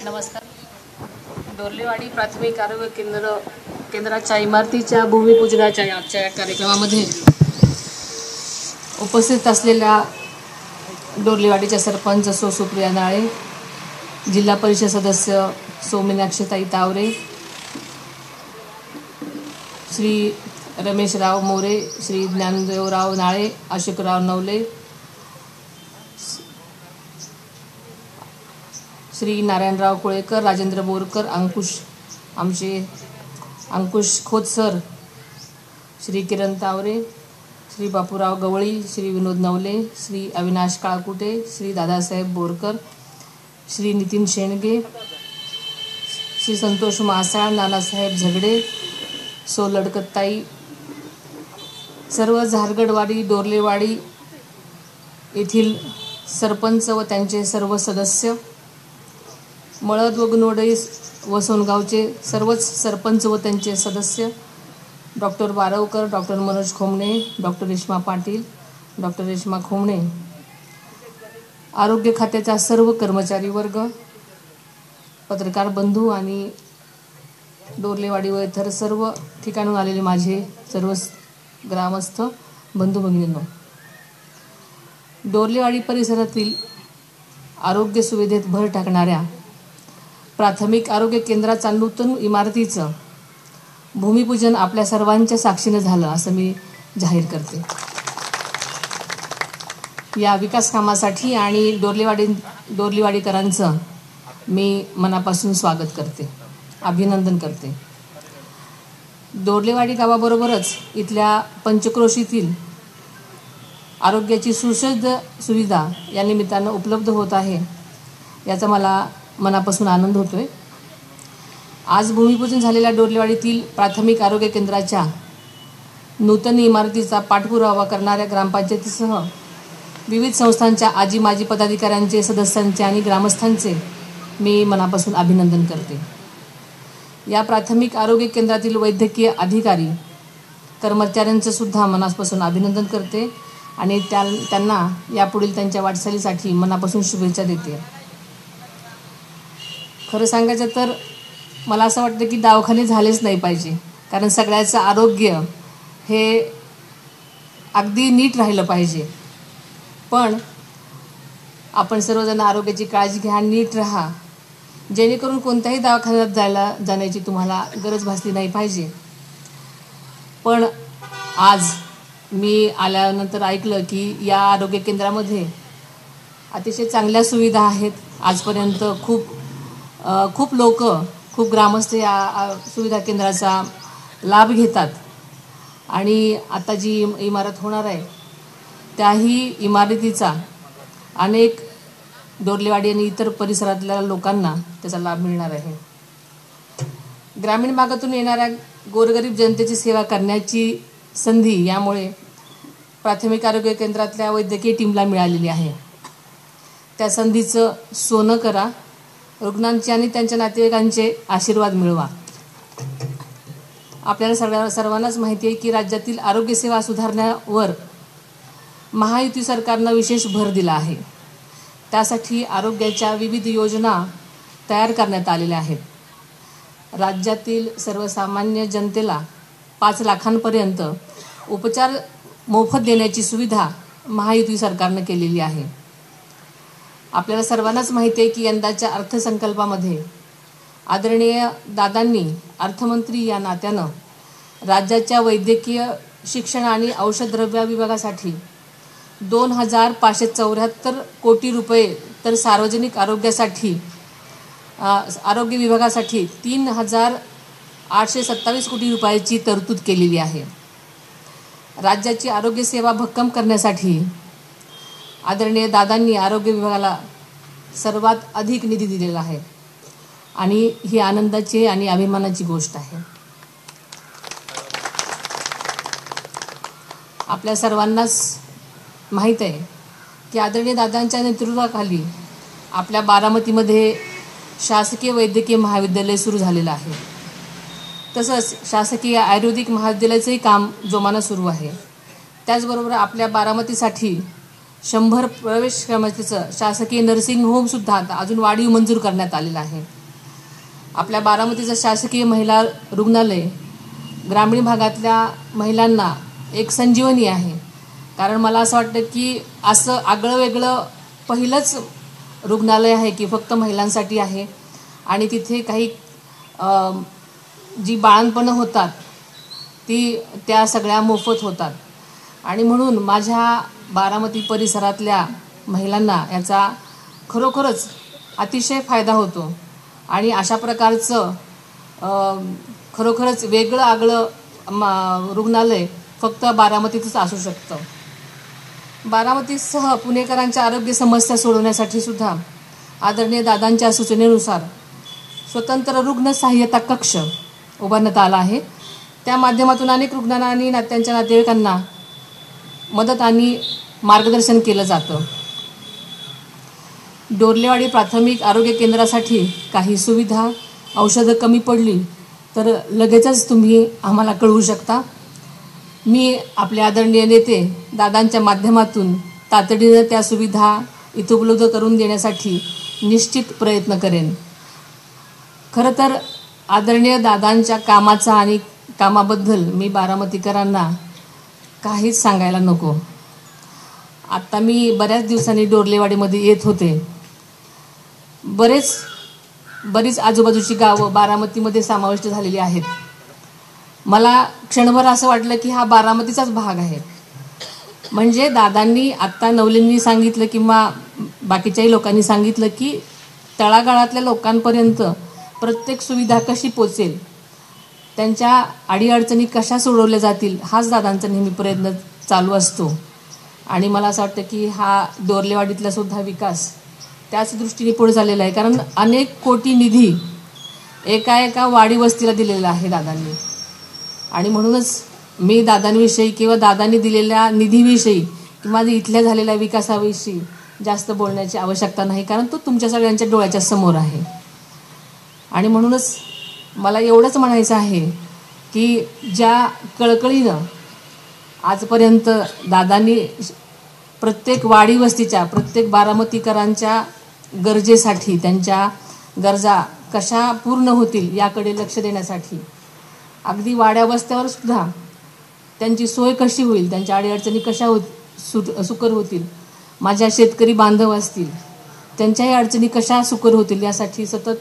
नमस्कार. डोर्लेवाडी प्राथमिक आरोग्य केंद्राच्या इमारतीच्या भूमिपूजनाच्या आजच्या कार्यक्रमामध्ये उपस्थित असलेल्या डोर्लेवाडीच्या सरपंच सुप्रिया नाळे, जिल्हा परिषद सदस्य मीनाक्षीताई तावरे, श्री रमेशराव मोरे, श्री ज्ञानदेवराव नाळे, अशोकराव नवले, श्री नारायणराव कुळेकर, राजेंद्र बोरकर, अंकुश खोत सर, श्री किरण तावरे, श्री बापूराव गवळी, श्री विनोद नवले, श्री अविनाश काळकुटे, श्री दादासाहेब बोरकर, श्री नितीन शेंडगे, श्री संतोष मासाळ, नानासाहेब झगडे, लडकतताई, सर्व झारगडवाडी डोर्लेवाडी येथील सरपंच व त्यांचे सर्व सदस्य, मळद व गुणवडई व सोनगावचे सर्वच सरपंच व त्यांचे सदस्य, doctor Barvakar, doctor Manoj Khomane, doctor Reshma Patil, doctor Reshma Khomane, आरोग्य खात्याचा सर्व कर्मचारी वर्ग, पत्रकार बंधू आणि डोर्लेवाडी व इतर सर्व ठिकाणून आलेले माझे सर्व ग्रामस्थ बंधू भगिनींनो, डोर्लेवाडी परिसरातील आरोग्य सुविधेत भर टाकणाऱ्या प्राथमिक आरोग्य केंद्राचा नूतन इमारतीचं भूमिपूजन आपल्या सर्वांच्या साक्षीनं झालं असं मी जाहीर करते. या विकास कामासाठी आणि डोर्लेवाडीकरांचं मी मनापासून स्वागत करते, अभिनंदन करते. डोर्लेवाडी गावाबरोबरच इथल्या पंचक्रोशीतील आरोग्याची सुसज्ज सुविधा या निमित्तानं उपलब्ध होत आहे, याचा मला मनापासून आनंद होतोय. आज भूमिपूजन झालेल्या डोर्लेवाडीतील प्राथमिक आरोग्य केंद्राच्या नूतन इमारतीचा पाठपुरावा करणाऱ्या ग्रामपंचायतीसह विविध संस्थांच्या आजी माजी पदाधिकाऱ्यांचे, सदस्यांचे आणि ग्रामस्थांचे मी मनापासून अभिनंदन करते. या प्राथमिक आरोग्य केंद्रातील वैद्यकीय अधिकारी कर्मचाऱ्यांचं सुद्धा मनापासून अभिनंदन करते आणि त्यांना यापुढील त्यांच्या वाटचालीसाठी मनापासून शुभेच्छा देते. खरं सांगायचं तर मला असं वाटतं की दवाखाने झालेच नाही पाहिजे, कारण सगळ्याचं आरोग्य हे अगदी नीट राहिलं पाहिजे. पण आपण सर्वजण आरोग्याची काळजी घ्या, नीट राहा, जेणेकरून कोणत्याही दवाखान्यात जाण्याची तुम्हाला गरज भासली नाही पाहिजे. पण आज मी आल्यानंतर ऐकलं की या आरोग्य केंद्रामध्ये अतिशय चांगल्या सुविधा आहेत. आजपर्यंत खूप लोक, खूप ग्रामस्थ या सुविधा केंद्राचा लाभ घेतात आणि आता जी इमारत होणार आहे त्याही इमारतीचा अनेक डोर्लेवाडी आणि इतर परिसरातल्या लोकांना त्याचा लाभ मिळणार आहे. ग्रामीण भागातून येणाऱ्या गोरगरीब जनतेची सेवा करण्याची संधी यामुळे प्राथमिक आरोग्य केंद्रातल्या वैद्यकीय टीमला मिळालेली आहे. त्या संधीचं सोनं करा, रुग्णांचे आणि त्यांच्या नातेवाईकांचे आशीर्वाद मिळवा. आपल्याला सर्वांनाच माहिती आहे की राज्यातील आरोग्यसेवा सुधारण्यावर महायुती सरकारनं विशेष भर दिला आहे. त्यासाठी आरोग्याच्या विविध योजना तयार करण्यात आलेल्या आहेत. राज्यातील सर्वसामान्य जनतेला 5 लाखांपर्यंत उपचार मोफत देण्याची सुविधा महायुती सरकारनं केलेली आहे. आपल्याला सर्वांनाच माहिती आहे की यंदाच्या अर्थसंकल्पामध्ये आदरणीय दादांनी अर्थमंत्री या नात्यानं राज्याच्या वैद्यकीय शिक्षण आणि औषधद्रव्य विभागासाठी 2,574 कोटी रुपये तर सार्वजनिक आरोग्य विभागासाठी 3,827 कोटी रुपयाची तरतूद केलेली आहे. राज्याची आरोग्यसेवा भक्कम करण्यासाठी आदरणीय दादांनी आरोग्य विभागाला सर्वात अधिक निधी दिलेला आहे आणि ही आनंदाची आणि अभिमानाची गोष्ट आहे. आपल्या सर्वांनाच माहीत आहे की आदरणीय दादांच्या नेतृत्वाखाली आपल्या बारामतीमध्ये शासकीय वैद्यकीय महाविद्यालय सुरू झालेलं आहे. तसंच शासकीय आयुर्वेदिक महाविद्यालयाचंही काम जोमानं सुरू आहे. त्याचबरोबर आपल्या बारामतीसाठी 100 प्रवेश क्षमतेचं शासकीय नर्सिंग होमसुद्धा आता अजून वाढीव मंजूर करण्यात आलेलं आहे. आपल्या बारामतीचं शासकीय महिला रुग्णालय ग्रामीण भागातल्या महिलांना एक संजीवनी आहे. कारण मला असं वाटतं की असं आगळं वेगळं पहिलंच रुग्णालय आहे की फक्त महिलांसाठी आहे आणि तिथे काही जी बाळंतपणं होतात त्या सगळ्या मोफत होतात. आणि म्हणून माझ्या बारामती परिसरातल्या महिलांना याचा खरोखरच अतिशय फायदा होतो आणि अशा प्रकारचं खरोखरच वेगळं आगळं रुग्णालय फक्त बारामतीतच असू शकतं. बारामतीसह पुणेकरांच्या आरोग्य समस्या सोडवण्यासाठी सुद्धा आदरणीय दादांच्या सूचनेनुसार स्वतंत्र रुग्ण सहाय्यता कक्ष उभारण्यात आला आहे. त्या माध्यमातून अनेक रुग्णांना आणि त्यांच्या नातेवाईकांना मदत आणि मार्गदर्शन केलं जातं. डोरलेवाडी प्राथमिक आरोग्य केंद्रासाठी काही सुविधा औषधं कमी पडली तर लगेचच तुम्ही आम्हाला कळवू शकता. मी आपले आदरणीय नेते दादांच्या माध्यमातून तातडीनं त्या सुविधा इथं उपलब्ध करून देण्यासाठी निश्चित प्रयत्न करेन. खरं तर आदरणीय दादांच्या कामाचा आणि कामाबद्दल मी बारामतीकरांना काहीच सांगायला नको. आत्ता मी बऱ्याच दिवसांनी डोरलेवाडीमध्ये येत होते. बरीच आजूबाजूची गावं बारामतीमध्ये समाविष्ट झालेली आहेत. मला क्षणभर असं वाटलं की हा बारामतीचाच भाग आहे. म्हणजे दादांनी आत्ता नवलेंनी सांगितलं किंवा बाकीच्याही लोकांनी सांगितलं की तळागाळातल्या लोकांपर्यंत प्रत्येक सुविधा कशी पोचेल, त्यांच्या अडीअडचणी कशा सोडवल्या जातील, हाच दादांचा नेहमी प्रयत्न चालू असतो. आणि मला असं वाटतं की हा डोरलेवाडीतला सुद्धा विकास त्याच दृष्टीने पुढे झालेला आहे. कारण अनेक कोटी निधी एका वाडी वस्तीला दिलेला आहे दादांनी. आणि म्हणूनच मी दादांविषयी किंवा दादांनी दिलेल्या निधीविषयी किंवा इथल्या झालेल्या विकासाविषयी जास्त बोलण्याची आवश्यकता नाही, कारण तो तुमच्या सगळ्यांच्या डोळ्याच्या समोर आहे. आणि म्हणूनच मला एवढंच म्हणायचं आहे की ज्या कळकळीनं आजपर्यंत दादांनी प्रत्येक वाडी वस्तीच्या प्रत्येक बारामतीकरांच्या गरजेसाठी, त्यांच्या गरजा कशा पूर्ण होतील याकडे लक्ष देण्यासाठी, अगदी वाड्या वस्त्यावर सुद्धा त्यांची सोय कशी होईल, त्यांच्या अडीअडचणी कशा सुकर होतील, माझ्या शेतकरी बांधव असतील त्यांच्याही अडचणी कशा सुकर होतील यासाठी सतत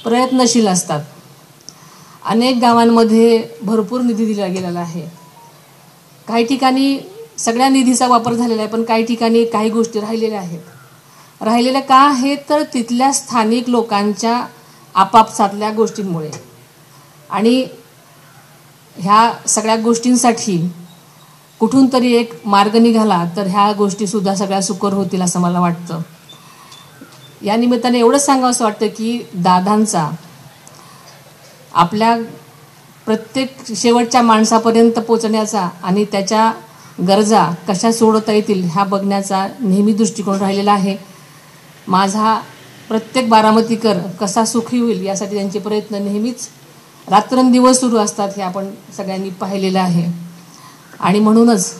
प्रयत्नशील असतात. अनेक गावांमध्ये भरपूर निधी दिला गेलेला आहे. काही ठिकाणी सगळ्या निधीचा वापर झालेला आहे, पण काही ठिकाणी काही गोष्टी राहिलेल्या आहेत. राहिलेल्या का आहेत तर तिथल्या स्थानिक लोकांच्या आपापसातल्या गोष्टींमुळे. आणि ह्या सगळ्या गोष्टींसाठी कुठून तरी एक मार्ग निघाला तर ह्या गोष्टीसुद्धा सगळ्या सुकर होतील असं मला वाटतं. या निमित्ताने एवढंच सांगावंसं वाटतं की दादांचा आपल्या प्रत्येक शेवटच्या माणसापर्यंत पोचण्याचा आणि त्याच्या गरजा कशा सोडवता येतील ह्या बघण्याचा नेहमी दृष्टिकोन राहिलेला आहे. माझा प्रत्येक बारामतीकर कसा सुखी होईल यासाठी त्यांचे प्रयत्न नेहमीच रात्रंदिवस सुरू असतात, हे आपण सगळ्यांनी पाहिलेलं आहे. आणि म्हणूनच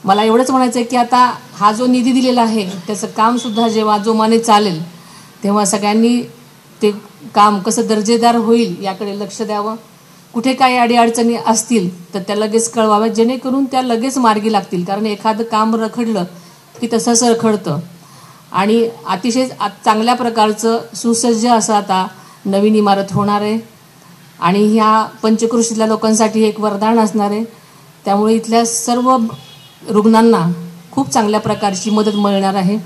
मला एवढंच म्हणायचं आहे की आता हा जो निधी दिलेला आहे त्याचं कामसुद्धा जेव्हा जोमाने चालेल तेव्हा सगळ्यांनी ते काम कसं दर्जेदार होईल याकडे लक्ष द्यावं. कुठे काही अडीअडचणी असतील तर त्या लगेच कळवाव्या, जेणेकरून त्या लगेच मार्गी लागतील. कारण एखादं काम रखडलं की तसंच रखडतं. आणि अतिशय चांगल्या प्रकारचं सुसज्ज असं आता नवीन इमारत होणार आहे आणि ह्या पंचक्रोशीतल्या लोकांसाठी एक वरदान असणार आहे. त्यामुळे इथल्या सर्व रुग्णांना खूप चांगल्या प्रकारची मदत मिळणार आहे.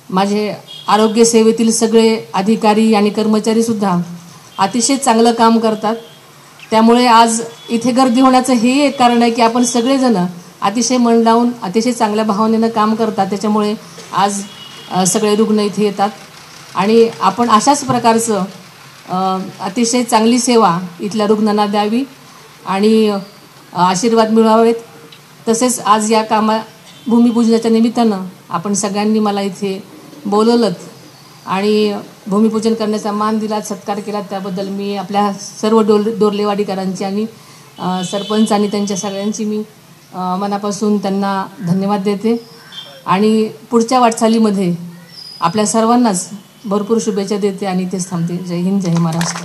माझे आरोग्य सेवेतील सगळे अधिकारी आणि कर्मचारीसुद्धा अतिशय चांगलं काम करतात. त्यामुळे आज इथे गर्दी होण्याचं हे एक कारण आहे की आपण सगळेजण अतिशय मन लावून अतिशय चांगल्या भावनेनं काम करतात. त्याच्यामुळे आज सगळे रुग्ण इथे येतात आणि आपण अशाच प्रकारचं अतिशय चांगली सेवा इथल्या रुग्णांना द्यावी आणि आशीर्वाद मिळवावेत. तसेच आज या भूमिपूजनाच्या निमित्तानं आपण सगळ्यांनी मला इथे बोलवलं आणि भूमिपूजन करण्याचा मान दिला, सत्कार केला, त्याबद्दल मी आपल्या सर्व डोरलेवाडीकरांची आणि सरपंच आणि त्यांच्या सगळ्यांची मी मनापासून त्यांना धन्यवाद देते. आणि पुढच्या वाटचालीमध्ये आपल्या सर्वांनाच भरपूर शुभेच्छा देते आणि इथेच थांबते. जय हिंद, जय महाराष्ट्र.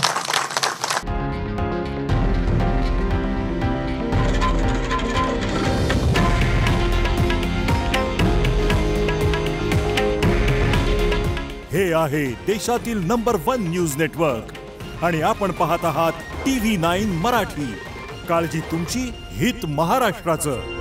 हे आहे देशातील नंबर 1 न्यूज नेटवर्क आणि आपण पाहत आहात TV9 मराठी. काळजी तुमची, हित महाराष्ट्राचं.